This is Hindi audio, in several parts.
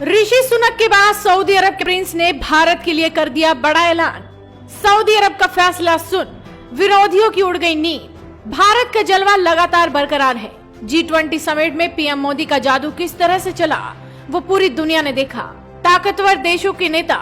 ऋषि सुनक के बाद सऊदी अरब के प्रिंस ने भारत के लिए कर दिया बड़ा ऐलान। सऊदी अरब का फैसला सुन विरोधियों की उड़ गई नींद। भारत का जलवा लगातार बरकरार है। G20 समिट में पीएम मोदी का जादू किस तरह से चला वो पूरी दुनिया ने देखा। ताकतवर देशों के नेता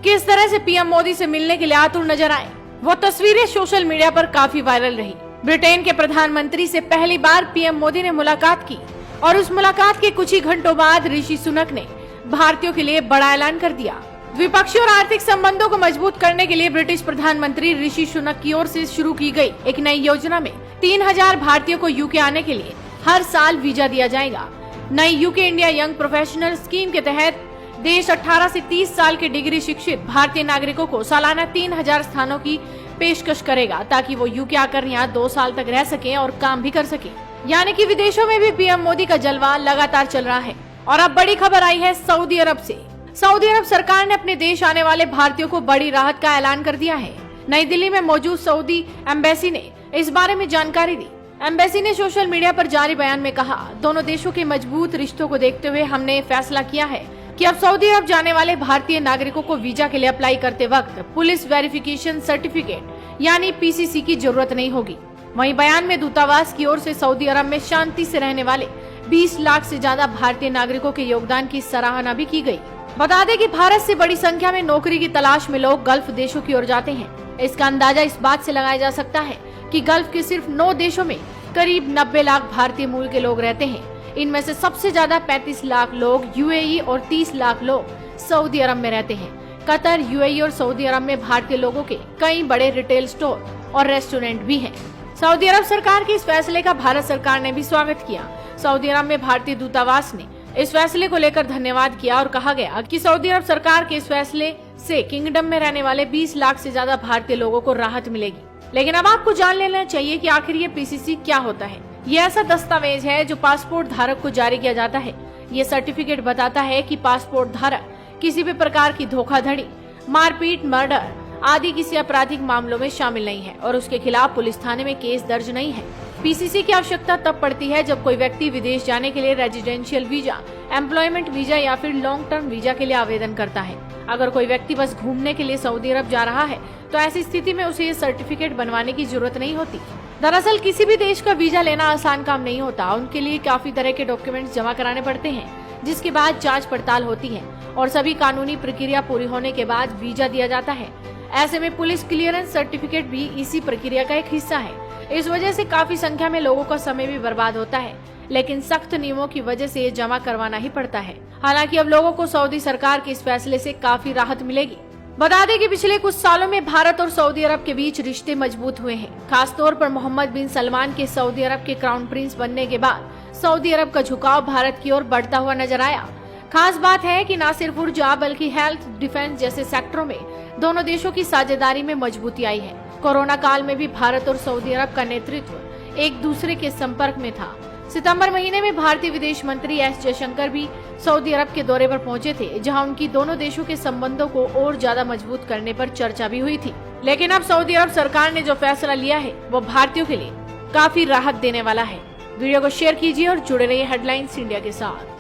किस तरह से पीएम मोदी से मिलने के लिए आतुर नजर आए, वो तस्वीरें सोशल मीडिया पर काफी वायरल रही। ब्रिटेन के प्रधानमंत्री से पहली बार पीएम मोदी ने मुलाकात की और उस मुलाकात के कुछ ही घंटों बाद ऋषि सुनक ने भारतीयों के लिए बड़ा ऐलान कर दिया। द्विपक्षीय और आर्थिक संबंधों को मजबूत करने के लिए ब्रिटिश प्रधानमंत्री ऋषि सुनक की ओर से शुरू की गई एक नई योजना में 3000 भारतीयों को यूके आने के लिए हर साल वीजा दिया जाएगा। नई UK India young professional scheme के तहत देश 18 से 30 साल के डिग्री शिक्षित भारतीय नागरिकों को सालाना 3000 स्थानों की पेशकश करेगा, ताकि वो यूके आकर यहाँ 2 साल तक रह सके और काम भी कर सके। यानी कि विदेशों में भी पीएम मोदी का जलवा लगातार चल रहा है। और अब बड़ी खबर आई है सऊदी अरब से। सऊदी अरब सरकार ने अपने देश आने वाले भारतीयों को बड़ी राहत का ऐलान कर दिया है। नई दिल्ली में मौजूद सऊदी एम्बेसी ने इस बारे में जानकारी दी। एम्बेसी ने सोशल मीडिया पर जारी बयान में कहा, दोनों देशों के मजबूत रिश्तों को देखते हुए हमने फैसला किया है कि अब सऊदी अरब जाने वाले भारतीय नागरिकों को वीजा के लिए अप्लाई करते वक्त पुलिस वेरिफिकेशन सर्टिफिकेट यानी पीसीसी की जरूरत नहीं होगी। वहीं बयान में दूतावास की ओर से सऊदी अरब में शांति से रहने वाले 20 लाख से ज्यादा भारतीय नागरिकों के योगदान की सराहना भी की गई। बता दें कि भारत से बड़ी संख्या में नौकरी की तलाश में लोग गल्फ देशों की ओर जाते हैं। इसका अंदाजा इस बात से लगाया जा सकता है कि गल्फ के सिर्फ 9 देशों में करीब 90 लाख भारतीय मूल के लोग रहते हैं। इनमें से सबसे ज्यादा 35 लाख लोग यूएई और 30 लाख लोग सऊदी अरब में रहते हैं। कतर, यूएई और सऊदी अरब में भारतीय लोगों के कई बड़े रिटेल स्टोर और रेस्टोरेंट भी हैं। सऊदी अरब सरकार के इस फैसले का भारत सरकार ने भी स्वागत किया। सऊदी अरब में भारतीय दूतावास ने इस फैसले को लेकर धन्यवाद किया और कहा गया कि सऊदी अरब सरकार के इस फैसले से किंगडम में रहने वाले 20 लाख से ज्यादा भारतीय लोगों को राहत मिलेगी। लेकिन अब आपको जान लेना चाहिए कि आखिर ये पीसीसी क्या होता है। ये ऐसा दस्तावेज है जो पासपोर्ट धारक को जारी किया जाता है। ये सर्टिफिकेट बताता है कि पासपोर्ट धारक किसी भी प्रकार की धोखाधड़ी, मारपीट, मर्डर आदि किसी आपराधिक मामलों में शामिल नहीं है और उसके खिलाफ पुलिस थाने में केस दर्ज नहीं है। पीसीसी की आवश्यकता तब पड़ती है जब कोई व्यक्ति विदेश जाने के लिए रेजिडेंशियल वीजा, एम्प्लॉयमेंट वीजा या फिर लॉन्ग टर्म वीजा के लिए आवेदन करता है। अगर कोई व्यक्ति बस घूमने के लिए सऊदी अरब जा रहा है तो ऐसी स्थिति में उसे ये सर्टिफिकेट बनवाने की जरूरत नहीं होती। दरअसल किसी भी देश का वीजा लेना आसान काम नहीं होता। उनके लिए काफी तरह के डॉक्यूमेंट्स जमा कराने पड़ते हैं, जिसके बाद जाँच पड़ताल होती है और सभी कानूनी प्रक्रिया पूरी होने के बाद वीजा दिया जाता है। ऐसे में पुलिस क्लियरेंस सर्टिफिकेट भी इसी प्रक्रिया का एक हिस्सा है। इस वजह से काफी संख्या में लोगों का समय भी बर्बाद होता है, लेकिन सख्त नियमों की वजह से ये जमा करवाना ही पड़ता है। हालांकि अब लोगों को सऊदी सरकार के इस फैसले से काफी राहत मिलेगी। बता दें कि पिछले कुछ सालों में भारत और सऊदी अरब के बीच रिश्ते मजबूत हुए हैं। खासतौर पर मोहम्मद बिन सलमान के सऊदी अरब के क्राउन प्रिंस बनने के बाद सऊदी अरब का झुकाव भारत की ओर बढ़ता हुआ नजर आया। खास बात है कि न सिर्फ ऊर्जा बल्कि हेल्थ, डिफेंस जैसे सेक्टरों में दोनों देशों की साझेदारी में मजबूती आई है। कोरोना काल में भी भारत और सऊदी अरब का नेतृत्व एक दूसरे के संपर्क में था। सितंबर महीने में भारतीय विदेश मंत्री एस जयशंकर भी सऊदी अरब के दौरे पर पहुंचे थे, जहां उनकी दोनों देशों के संबंधों को और ज्यादा मजबूत करने पर चर्चा भी हुई थी। लेकिन अब सऊदी अरब सरकार ने जो फैसला लिया है वो भारतीयों के लिए काफी राहत देने वाला है। वीडियो को शेयर कीजिए और जुड़े रहिए हेडलाइंस इंडिया के साथ।